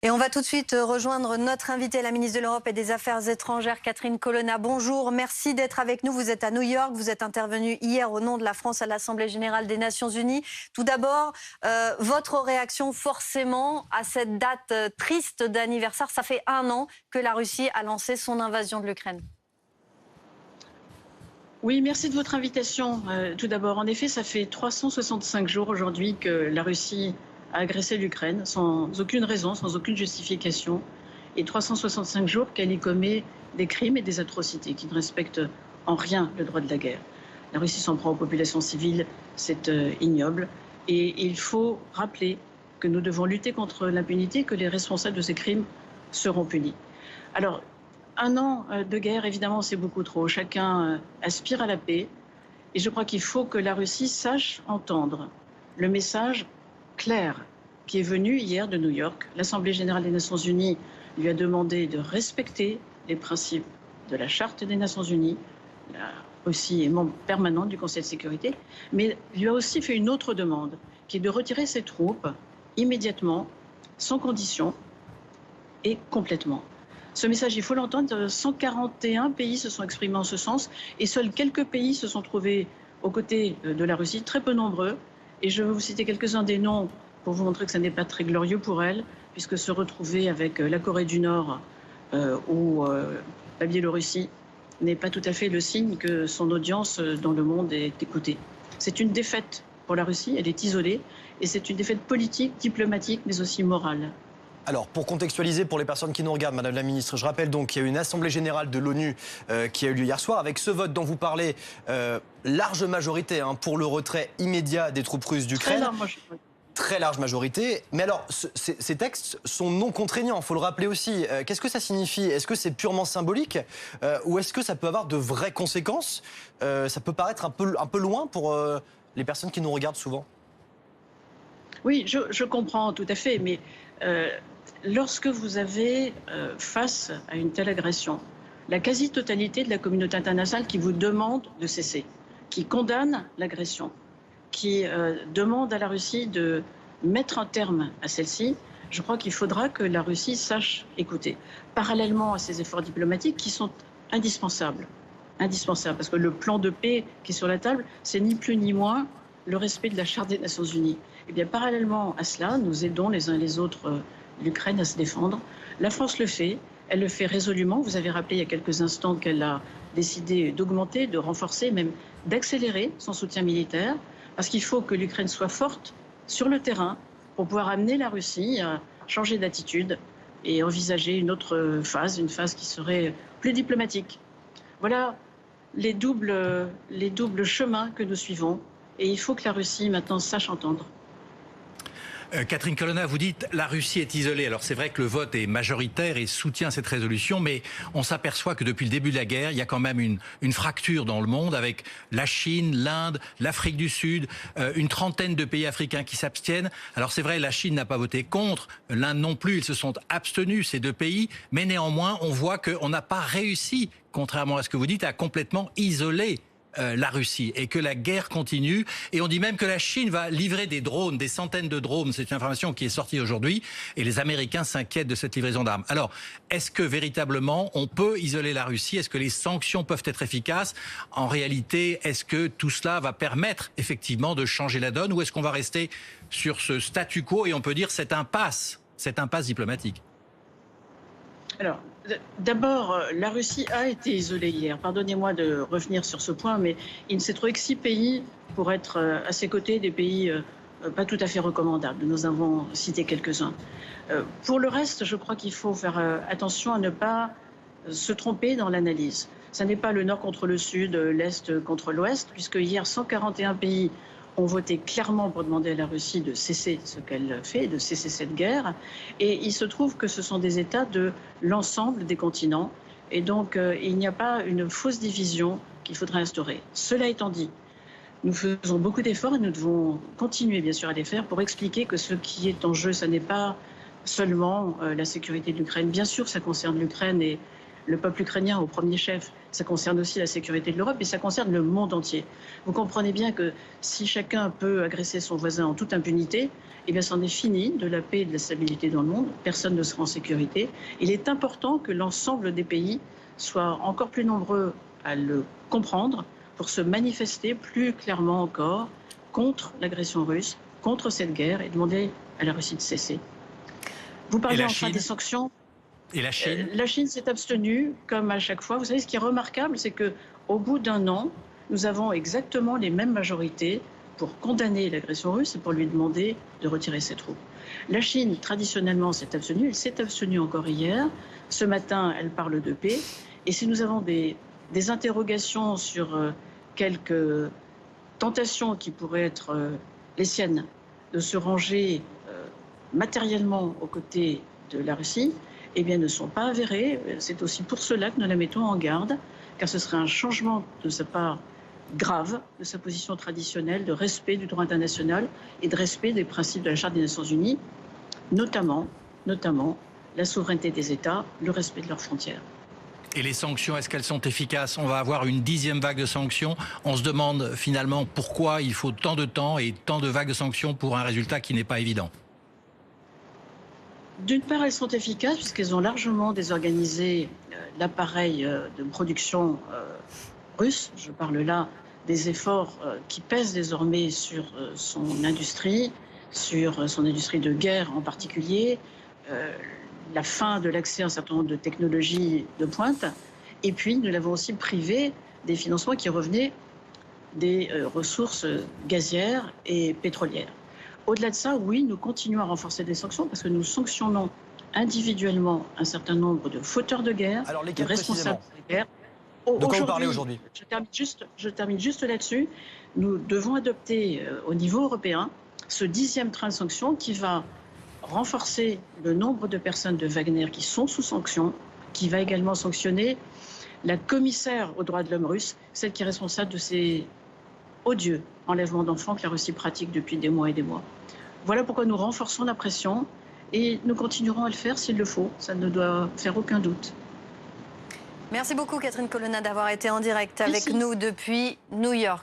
Et on va tout de suite rejoindre notre invitée, la ministre de l'Europe et des Affaires étrangères, Catherine Colonna. Bonjour, merci d'être avec nous. Vous êtes à New York, vous êtes intervenue hier au nom de la France à l'Assemblée générale des Nations Unies. Tout d'abord, votre réaction forcément à cette date triste d'anniversaire. Ça fait 1 an que la Russie a lancé son invasion de l'Ukraine. Oui, merci de votre invitation. Tout d'abord, en effet, ça fait 365 jours aujourd'hui que la Russie a agressé l'Ukraine sans aucune raison, sans aucune justification. Et 365 jours qu'elle y commet des crimes et des atrocités qui ne respectent en rien le droit de la guerre. La Russie s'en prend aux populations civiles, c'est ignoble. Et il faut rappeler que nous devons lutter contre l'impunité, que les responsables de ces crimes seront punis. Alors, 1 an de guerre, évidemment, c'est beaucoup trop. Chacun aspire à la paix. Et je crois qu'il faut que la Russie sache entendre le message clair qui est venu hier de New York. L'Assemblée générale des Nations Unies lui a demandé de respecter les principes de la Charte des Nations Unies. La Russie est membre permanent du Conseil de sécurité, mais lui a aussi fait une autre demande, qui est de retirer ses troupes immédiatement, sans condition et complètement. Ce message, il faut l'entendre. 141 pays se sont exprimés en ce sens et seuls quelques pays se sont trouvés aux côtés de la Russie, très peu nombreux. Et je vais vous citer quelques-uns des noms pour vous montrer que ce n'est pas très glorieux pour elle, puisque se retrouver avec la Corée du Nord ou la Biélorussie n'est pas tout à fait le signe que son audience dans le monde est écoutée. C'est une défaite pour la Russie, elle est isolée, et c'est une défaite politique, diplomatique, mais aussi morale. Alors, pour contextualiser pour les personnes qui nous regardent, Madame la Ministre, je rappelle donc qu'il y a eu une Assemblée générale de l'ONU qui a eu lieu hier soir, avec ce vote dont vous parlez, large majorité pour le retrait immédiat des troupes russes d'Ukraine. Très large majorité. Mais alors, ces textes sont non contraignants, il faut le rappeler aussi. Qu'est-ce que ça signifie? Est-ce que c'est purement symbolique ou est-ce que ça peut avoir de vraies conséquences? Ça peut paraître un peu loin pour les personnes qui nous regardent souvent. Oui, je comprends tout à fait, mais lorsque vous avez face à une telle agression, la quasi-totalité de la communauté internationale qui vous demande de cesser, qui condamne l'agression, qui demande à la Russie de mettre un terme à celle-ci, je crois qu'il faudra que la Russie sache écouter. Parallèlement à ces efforts diplomatiques qui sont indispensables, parce que le plan de paix qui est sur la table, c'est ni plus ni moins le respect de la Charte des Nations Unies. Eh bien, parallèlement à cela, nous aidons les uns les autres l'Ukraine à se défendre. La France le fait, elle le fait résolument. Vous avez rappelé il y a quelques instants qu'elle a décidé d'augmenter, de renforcer, même d'accélérer son soutien militaire, parce qu'il faut que l'Ukraine soit forte sur le terrain pour pouvoir amener la Russie à changer d'attitude et envisager une autre phase, une phase qui serait plus diplomatique. Voilà les doubles chemins que nous suivons. Et il faut que la Russie maintenant sache entendre. Catherine Colonna, vous dites la Russie est isolée. Alors c'est vrai que le vote est majoritaire et soutient cette résolution, mais on s'aperçoit que depuis le début de la guerre, il y a quand même une fracture dans le monde avec la Chine, l'Inde, l'Afrique du Sud, une trentaine de pays africains qui s'abstiennent. Alors c'est vrai, la Chine n'a pas voté contre, l'Inde non plus, ils se sont abstenus, ces deux pays, mais néanmoins on voit qu'on n'a pas réussi, contrairement à ce que vous dites, à complètement isoler la Russie et que la guerre continue. Et on dit même que la Chine va livrer des drones, des centaines de drones. C'est une information qui est sortie aujourd'hui et les Américains s'inquiètent de cette livraison d'armes. Alors, est-ce que véritablement on peut isoler la Russie? Est-ce que les sanctions peuvent être efficaces? En réalité, est-ce que tout cela va permettre effectivement de changer la donne ou est-ce qu'on va rester sur ce statu quo et on peut dire cette impasse diplomatique? Alors, d'abord, la Russie a été isolée hier. Pardonnez-moi de revenir sur ce point, mais il ne s'est trouvé que 6 pays pour être à ses côtés, des pays pas tout à fait recommandables. Nous avons cité quelques-uns. Pour le reste, je crois qu'il faut faire attention à ne pas se tromper dans l'analyse. Ce n'est pas le nord contre le sud, l'est contre l'ouest, puisque hier, 141 pays ont voté clairement pour demander à la Russie de cesser ce qu'elle fait, de cesser cette guerre. Et il se trouve que ce sont des États de l'ensemble des continents. Et donc, il n'y a pas une fausse division qu'il faudrait instaurer. Cela étant dit, nous faisons beaucoup d'efforts et nous devons continuer, bien sûr, à les faire pour expliquer que ce qui est en jeu, ce n'est pas seulement la sécurité de l'Ukraine. Bien sûr, ça concerne l'Ukraine et le peuple ukrainien au premier chef, ça concerne aussi la sécurité de l'Europe et ça concerne le monde entier. Vous comprenez bien que si chacun peut agresser son voisin en toute impunité, eh bien c'en est fini de la paix et de la stabilité dans le monde. Personne ne sera en sécurité. Il est important que l'ensemble des pays soient encore plus nombreux à le comprendre pour se manifester plus clairement encore contre l'agression russe, contre cette guerre et demander à la Russie de cesser. Vous parlez enfin des sanctions. Et la Chine La Chine s'est abstenue, comme à chaque fois. Vous savez, ce qui est remarquable, c'est qu'au bout d'un an, nous avons exactement les mêmes majorités pour condamner l'agression russe et pour lui demander de retirer ses troupes. La Chine, traditionnellement, s'est abstenue. Elle s'est abstenue encore hier. Ce matin, elle parle de paix. Et si nous avons des interrogations sur quelques tentations qui pourraient être les siennes de se ranger matériellement aux côtés de la Russie, eh bien, ne sont pas avérées. C'est aussi pour cela que nous la mettons en garde, car ce serait un changement de sa part grave de sa position traditionnelle de respect du droit international et de respect des principes de la Charte des Nations Unies, notamment la souveraineté des États, le respect de leurs frontières. Et les sanctions, est-ce qu'elles sont efficaces? On va avoir une 10e vague de sanctions. On se demande finalement pourquoi il faut tant de temps et tant de vagues de sanctions pour un résultat qui n'est pas évident. D'une part, elles sont efficaces puisqu'elles ont largement désorganisé l'appareil de production russe. Je parle là des efforts qui pèsent désormais sur son industrie de guerre en particulier, la fin de l'accès à un certain nombre de technologies de pointe. Et puis, nous l'avons aussi privé des financements qui revenaient des ressources gazières et pétrolières. Au-delà de ça, oui, nous continuons à renforcer des sanctions parce que nous sanctionnons individuellement un certain nombre de fauteurs de guerre, de responsables de guerre. De quoi vous parlez aujourd'hui? Je termine juste là-dessus. Nous devons adopter au niveau européen ce 10e train de sanctions qui va renforcer le nombre de personnes de Wagner qui sont sous sanction, qui va également sanctionner la commissaire aux droits de l'homme russe, celle qui est responsable de ces odieux enlèvements d'enfants que la Russie pratique depuis des mois et des mois. Voilà pourquoi nous renforçons la pression et nous continuerons à le faire s'il le faut. Ça ne doit faire aucun doute. Merci beaucoup Catherine Colonna d'avoir été en direct avec nous depuis New York.